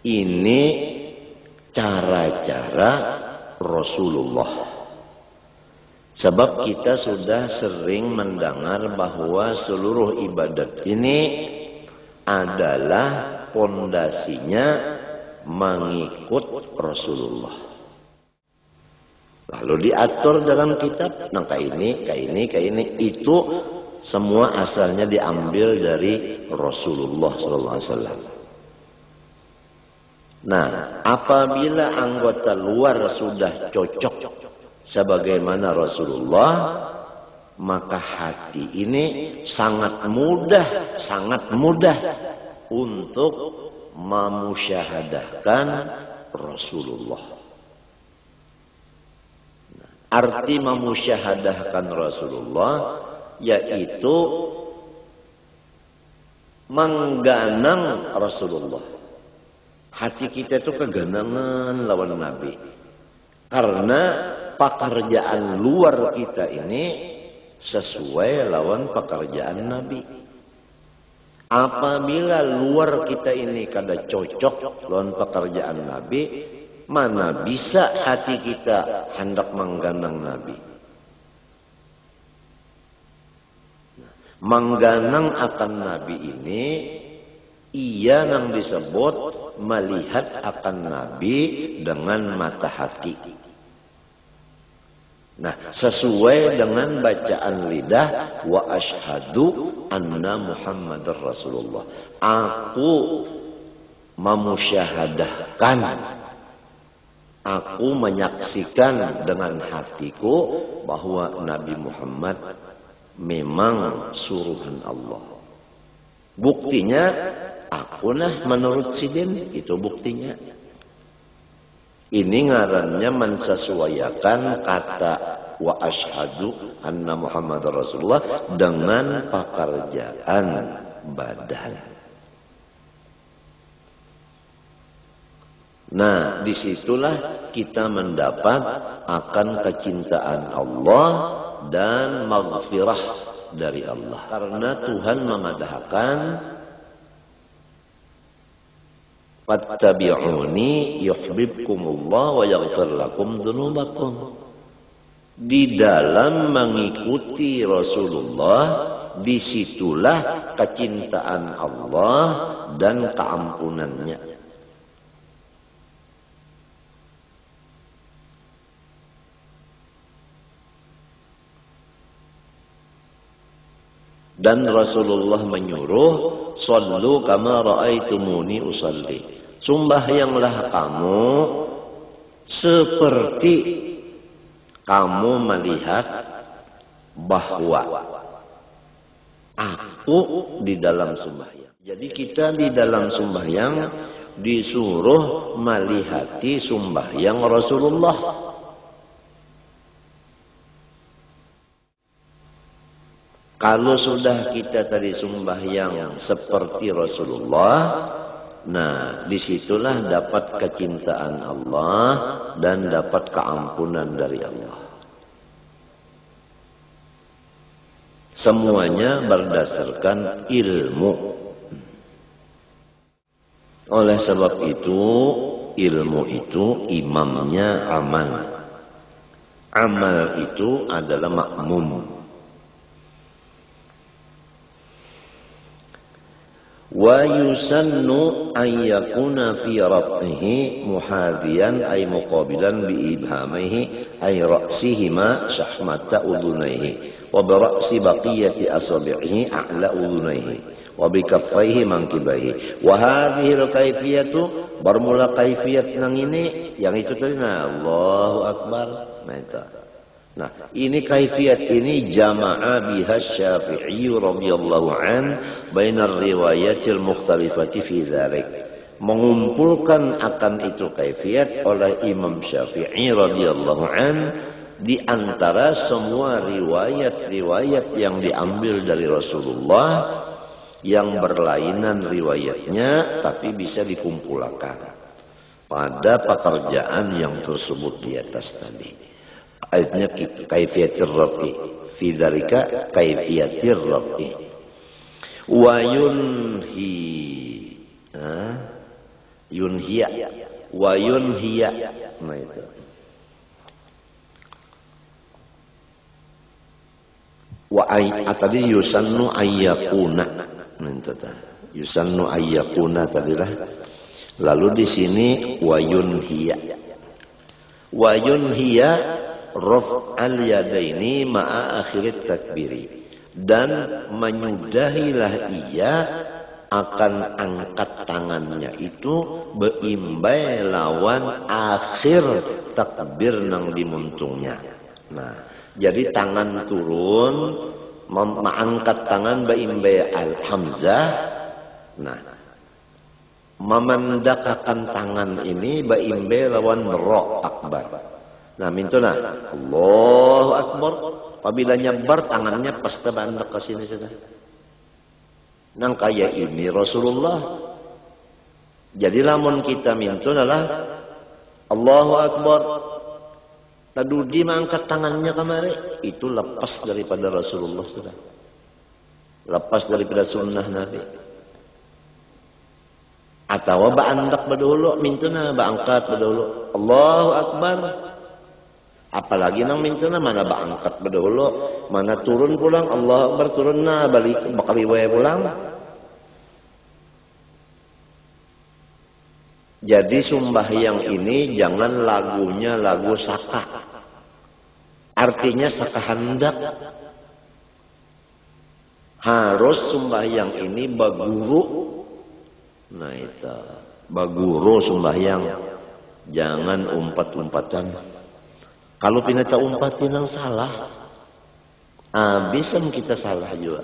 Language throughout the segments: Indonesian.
Ini cara-cara Rasulullah. Sebab kita sudah sering mendengar bahwa seluruh ibadat ini adalah pondasinya mengikut Rasulullah. Lalu diatur dalam kitab, nah kayak ini, itu semua asalnya diambil dari Rasulullah SAW. Nah, apabila anggota luar sudah cocok sebagaimana Rasulullah, maka hati ini sangat mudah untuk memusyahadahkan Rasulullah. Arti memusyahadahkan Rasulullah yaitu mengganang Rasulullah. Hati kita itu keganangan lawan Nabi. Karena pekerjaan luar kita ini sesuai lawan pekerjaan Nabi. Apabila luar kita ini kada cocok lawan pekerjaan Nabi, mana bisa hati kita hendak mengganang Nabi? Mengganang akan Nabi ini, ia yang disebut melihat akan Nabi dengan mata hati. Nah, sesuai dengan bacaan lidah, wa asyhadu anna Muhammadar Rasulullah. Aku memusyahadahkan, aku menyaksikan dengan hatiku bahwa Nabi Muhammad memang suruhan Allah. Buktinya, aku nah menurut Sidin, itu buktinya. Ini ngarannya mensesuaikan kata wa asyhadu anna Muhammadar Rasulullah dengan pekerjaan badan. Nah, disitulah kita mendapat akan kecintaan Allah dan maghfirah dari Allah. Karena Tuhan mengadakan fattabi'uni yuhibbukumullah wa yaghfir lakum dzunubakum. Di dalam mengikuti Rasulullah, disitulah kecintaan Allah dan keampunannya. Dan Rasulullah menyuruh, sallu kama ra'aitumuni usalli. Sembahyanglah kamu seperti kamu melihat bahwa aku di dalam sembahyang. Jadi kita di dalam sembahyang disuruh melihati sembahyang Rasulullah. Kalau sudah kita tadi sembahyang seperti Rasulullah, nah disitulah dapat kecintaan Allah dan dapat keampunan dari Allah. Semuanya berdasarkan ilmu. Oleh sebab itu, ilmu itu imamnya amal. Amal itu adalah makmum. Wa yusannu an yakuna fi raf'ihi muhadiyan ay muqabilan bi ibhamihi ay ra'sihima shahmata udunaihi wa bi ra'si baqiyati asabi'ihi a'la udunaihi wa bi kaffaihi mankibaihi wa hadhihi al-kaifiyatu bermula kaifiyat nang ini yang itu tadi nah Allahu akbar. Nah itu. Nah, ini kaifiyat ini jama'a biha Syafi'i radhiyallahu an bainar riwayatil mukhtalifati fi dzalik. Mengumpulkan akan itu kaifiyat oleh Imam Syafi'i radhiyallahu an di antara semua riwayat-riwayat yang diambil dari Rasulullah yang berlainan riwayatnya tapi bisa dikumpulkan pada pekerjaan yang tersebut di atas tadi. Ayatnya kaifiyatir rafi fi dzalika kaifiyatir rafi wa yunhi Yunhiya wa yunhiya. Nah itu. Wa tadi yusannu ayyakuna. Nah itu tah. Yusannu ayyakuna tadilah. Lalu di sini wa yunhiya. Wa yunhiya raf'al yadaini ma'a akhirit takbiri. Dan menyudahilah ia akan angkat tangannya itu beimbai lawan akhir takbir nang dimuntungnya. Nah, jadi tangan turun mengangkat tangan beimbai al-hamzah. Nah, memandakakan tangan ini beimbai lawan ro akbar. Nah, mintuna Allahu akbar. Apabila nyebar tangannya pasti bandak ke sini sudah. Nang kaya ini Rasulullah. Jadi lamun kita mintun adalah Allahu akbar. Tadudi mengangkat tangannya kemari, itu lepas daripada Rasulullah sudah. Lepas daripada sunnah Nabi. Atau ba'andak badahulu mintuna ba'angkat badahulu Allahu akbar. Apalagi nang mintuna mana bangkat berdahulu, mana turun pulang, Allah Akbar turun na balik bakal iwaya pulang. Jadi sembahyang ini jangan lagunya lagu saka. Artinya saka hendak. Harus sembahyang ini baguru. Nah itu, baguru sembahyang. Jangan umpat-umpatan. Kalau pinata umpatin yang salah, bisa kita salah juga.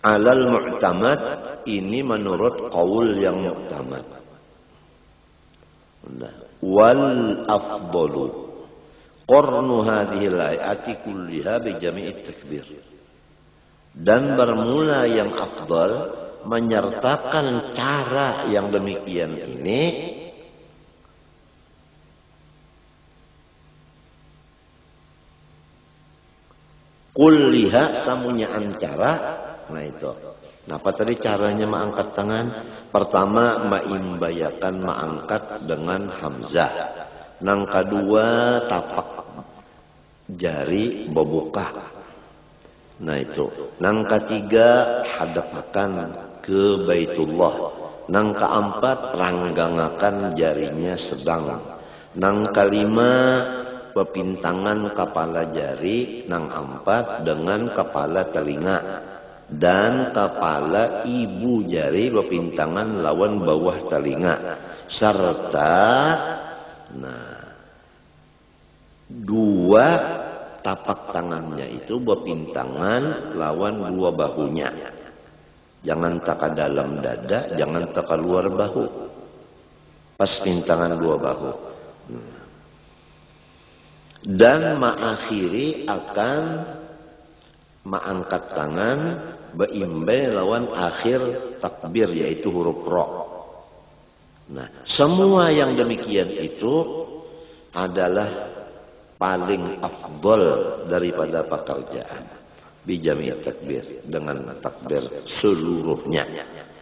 Alal mu'tamad ini menurut qaul yang mu'tamad. Wal afdalu qarnu hadhil ayati kulliha bi jami'it takbir. Dan bermula yang afdal menyertakan cara yang demikian ini kulliha samunya antara. Nah itu. Nah apa tadi caranya mengangkat tangan? Pertama maimbayakan mengangkat dengan hamzah. Nang kedua tapak jari bobuka. Nah itu. Nang ketiga hadapakan ke Baitullah. Nang keempat ranggangakan jarinya sedang. Nang kelima pepintangan kepala jari, nang empat dengan kepala telinga dan kepala ibu jari pepintangan lawan bawah telinga serta dua tapak tangannya itu pepintangan lawan dua bahunya. Jangan taka dalam dada, jangan taka luar bahu. Pas pintangan dua bahu. Dan mengakhiri akan mengangkat tangan beimbai lawan akhir takbir yaitu huruf ro. Nah, semua yang demikian itu adalah paling afdol daripada pekerjaan bijami takbir dengan takbir seluruhnya.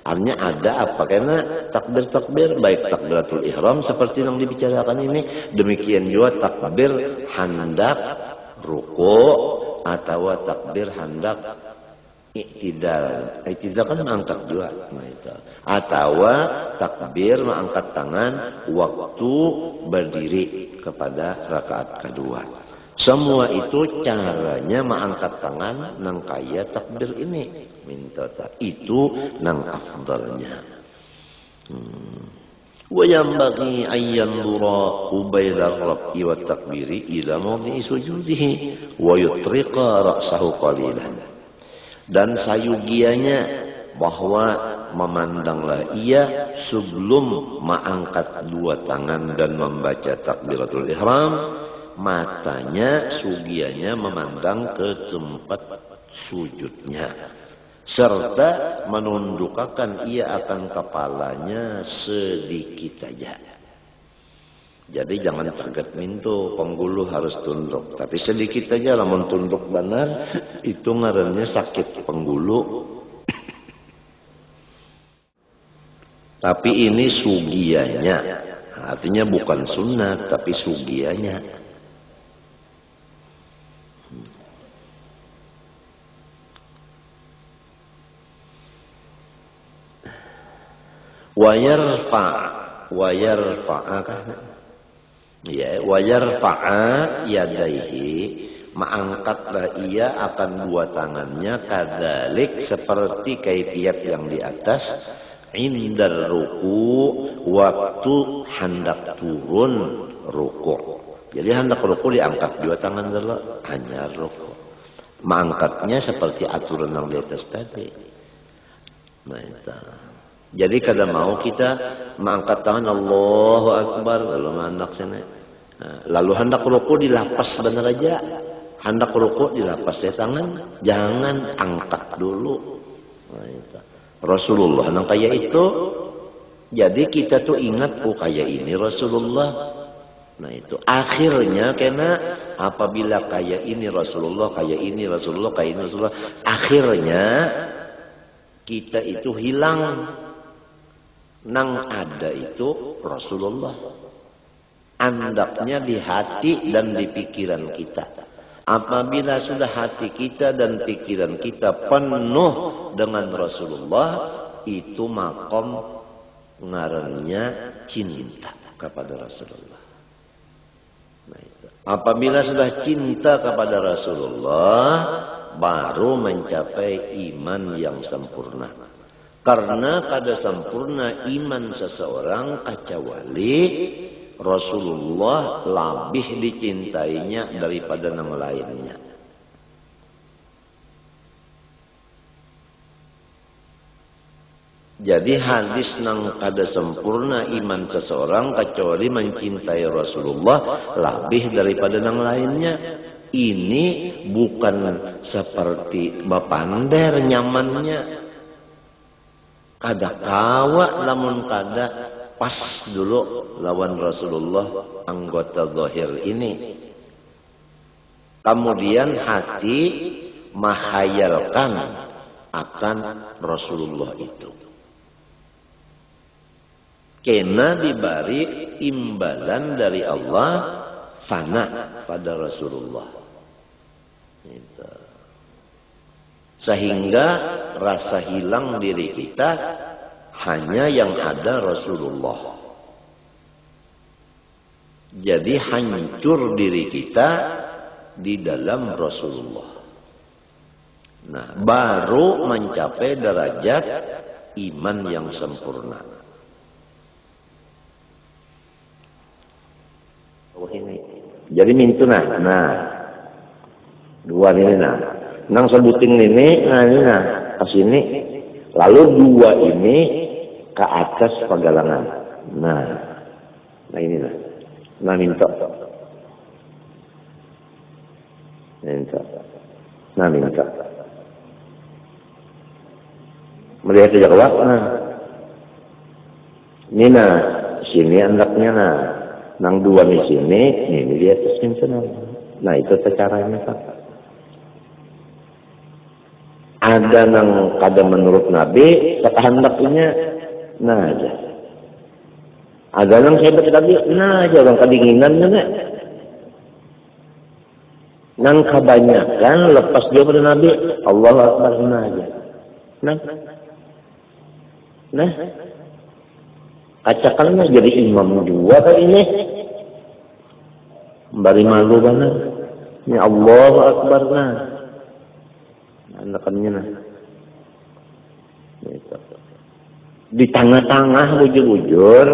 Artinya ada apa? Karena takbir-takbir baik takbiratul ihram seperti yang dibicarakan ini, demikian juga takbir hendak ruku atau takbir hendak i'tidal. I'tidal kan mengangkat juga. Nah itu. Atau takbir mengangkat tangan waktu berdiri kepada rakaat kedua. Semua itu caranya mengangkat tangan nang kaya takbir ini. Minta itu nang afdalnya. Wa yanbaghi an yanzura qabaila ar-raf'i wat takbiri ila mawdi'i sujudihi wa yutriqa ra'sahu qalilan. Dan sayugianya bahwa memandanglah ia sebelum mengangkat dua tangan dan membaca takbiratul ihram, matanya sugianya memandang ke tempat sujudnya serta menundukkan ia akan kepalanya sedikit saja. Jadi jangan kaget mintu penggulu harus tunduk, tapi sedikit saja lah mentunduk benar itu ngarannya sakit penggulu. Tapi ini sugianya, artinya bukan sunat tapi sugianya. Wayarfa'a yadaihi, mengangkatlah ia akan dua tangannya, kadzalik seperti kaifiat yang di atas, indar ruku, waktu hendak turun ruku. Jadi hendak ruku diangkat dua tangan dulu, hanya ruku. Mengangkatnya seperti aturan yang di atas tadi. Nah, itu. Jadi kadang mau kita mengangkat tangan Allahu Akbar lalu hendak sana. Lalu hendak ruku dilapas benar aja. Hendak ruku dilapas ya tangan, jangan angkat dulu. Nah, itu. Rasulullah yang kayak itu. Jadi kita tuh ingat kayak ini Rasulullah. Nah itu akhirnya karena apabila kayak ini Rasulullah, kayak ini Rasulullah, kayak ini Rasulullah, akhirnya kita itu hilang. Nang ada itu Rasulullah. Andaknya di hati dan di pikiran kita. Apabila sudah hati kita dan pikiran kita penuh dengan Rasulullah, itu makom ngarannya cinta kepada Rasulullah. Nah, itu. Apabila sudah cinta kepada Rasulullah, baru mencapai iman yang sempurna. Karena pada sempurna iman seseorang kecuali Rasulullah lebih dicintainya daripada yang lainnya. Jadi hadis nang kada sempurna iman seseorang kecuali mencintai Rasulullah lebih daripada yang lainnya. Ini bukan seperti bapander nyamannya. Kada kawa namun kada pas dulu lawan Rasulullah anggota zahir ini. Kemudian hati menghayalkan akan Rasulullah itu. Kena diberi imbalan dari Allah fana pada Rasulullah. Itu. Sehingga rasa hilang diri kita hanya yang ada Rasulullah. Jadi hancur diri kita di dalam Rasulullah. Nah, baru mencapai derajat iman yang sempurna. Oh ini. Jadi mintu nah dua ini nah. Nang sebuting ini, nah ini nah ke sini, lalu dua ini ke atas pagalangan. Nah ini nah minta, melihat sejak waktu. Nah ini nah sini andaknya nang dua di sini, ini di atas minta. Nah itu caranya Pak. Ada yang kada menurut Nabi, kata hendaknya, nah aja. Ada yang hebat Nabi, nah aja orang kedinginan mana. Nang kebanyakan lepas dia pada Nabi, Allah Akbar, nah aja. Nah, kacakannya jadi imam juga kali ini. Bari malu benar. Ini Allah Akbar, nah. Anakannya nah. Di tengah-tengah bujur-bujur.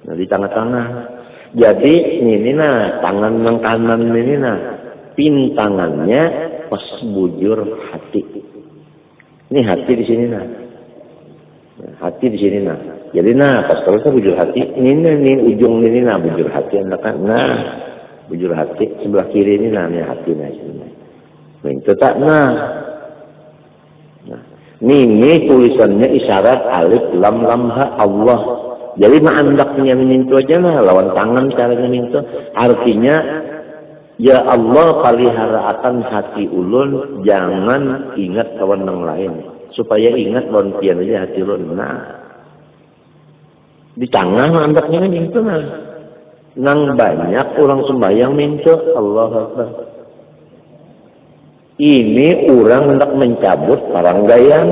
Nah di tengah-tengah. Jadi ini nah tangan yang kanan ini nah pintangannya pas bujur hati. Ini hati di sini nah. Hati di sini nah. Jadi nah pas kalau bujur hati ini ujung ini nah bujur hati anakan nah bujur hati sebelah kiri ini nah ini hati nah sini. Nah itu tak nah. Ini tulisannya isyarat alif lam lam ha Allah. Jadi andaknya mintu aja lah lawan tangan caranya mintu. Artinya ya Allah pelihara akan hati ulun, jangan ingat kawan yang lain supaya ingat lawan pian aja hati ulun. Nah Di tengah andaknya minta nang banyak orang sembahyang minta Allah Akbar. Ini orang hendak mencabut paranggayan.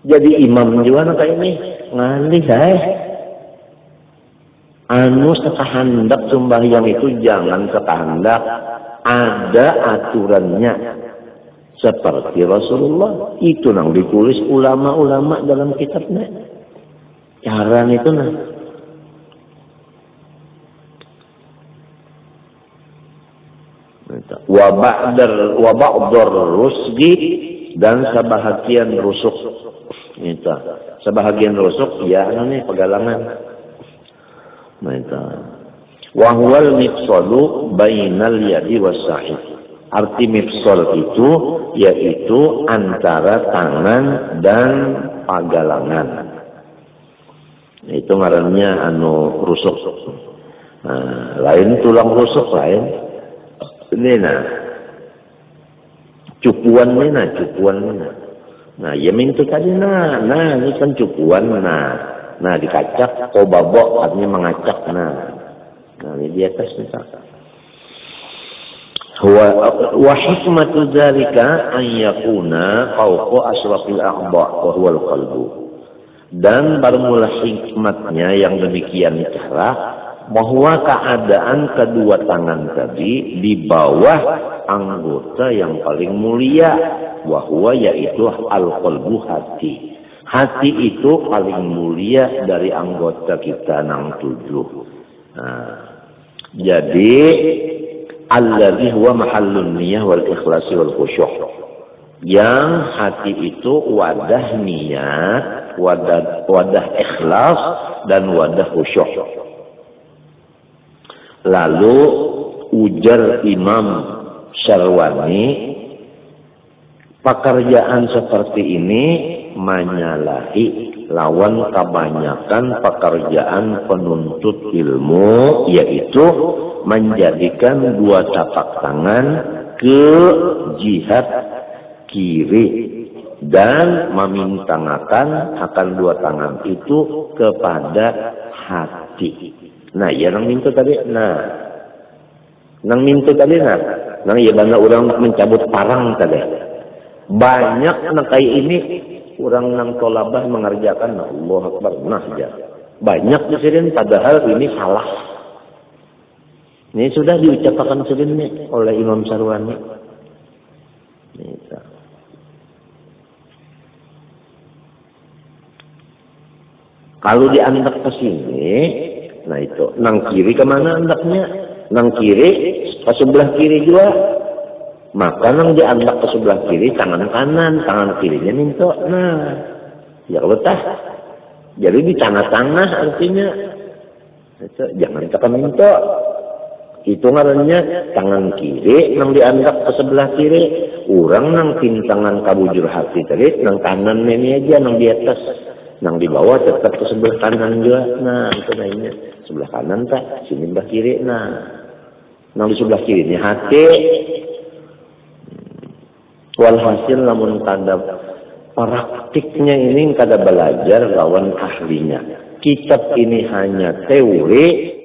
Jadi imam juga kayak ini ngalih anu sekahandak sembahyang itu jangan sekahandak, ada aturannya seperti Rasulullah itu nang ditulis ulama-ulama dalam kitabnya cara itu nah wa ba'dar rusgi dan sebahagian rusuk itu sebahagian rusuk ya anu pegalangan wa huwal mifsalu bainal yadi was-sa'id. Arti mifsal itu yaitu antara tangan dan pagalangan. Itu ngarannya anu rusuk. Nah, lain tulang rusuk lain. Ini cupuan ini Nah, ya mintu tadi nah ini kan cupuan nah dikacak kobabok artinya mengacak nah ini di atas misalkan wa hikmatu dzalika an yakuna fawqa asrafil a'dha wa huwa al-qalbu. Dan bermula hikmatnya yang demikian cara bahwa keadaan kedua tangan tadi di bawah anggota yang paling mulia wahwa yaitu al-qalbu hati. Hati itu paling mulia dari anggota kita nang 7. Nah, jadi alladzi huwa mahallun niyah wal ikhlasi wal khusyuk. Yang hati itu wadah niat, wadah ikhlas dan wadah khusyuk. Lalu ujar Imam Syarwani, pekerjaan seperti ini menyalahi lawan kebanyakan pekerjaan penuntut ilmu, yaitu menjadikan dua tapak tangan ke jihad kiri dan memintangakan akan dua tangan itu kepada hati. Nah, ya nang minta tadi, nang ya banda orang mencabut parang tadi. Banyak nang kayak ini orang nang tolabah mengerjakan Allah Akbar ya. Banyak di sini padahal ini salah. Ini sudah diucapkan sini oleh Imam Syarwani. Kalau diandak ke sini, nah itu nang kiri kemana andaknya? Nang kiri ke sebelah kiri juga. Maka nang diandak ke sebelah kiri tangan kanan, tangan kirinya minto. Nah, ya betah. Jadi di tengah-tengah artinya. Itu, jangan tekan minto. Itu ngarannya tangan kiri nang diandak ke sebelah kiri. Orang nang tintangan kabujur hati tadi, nang kanan ini aja nang di atas. Nang di bawah tetap ke sebelah kanan juga. Nah, itu lainnya. Sebelah kanan tak, sini sebelah kiri. Nah, nang di sebelah kiri ini hati. Walhasil namun tanda praktiknya ini kada belajar lawan ahlinya. Kitab ini hanya teori,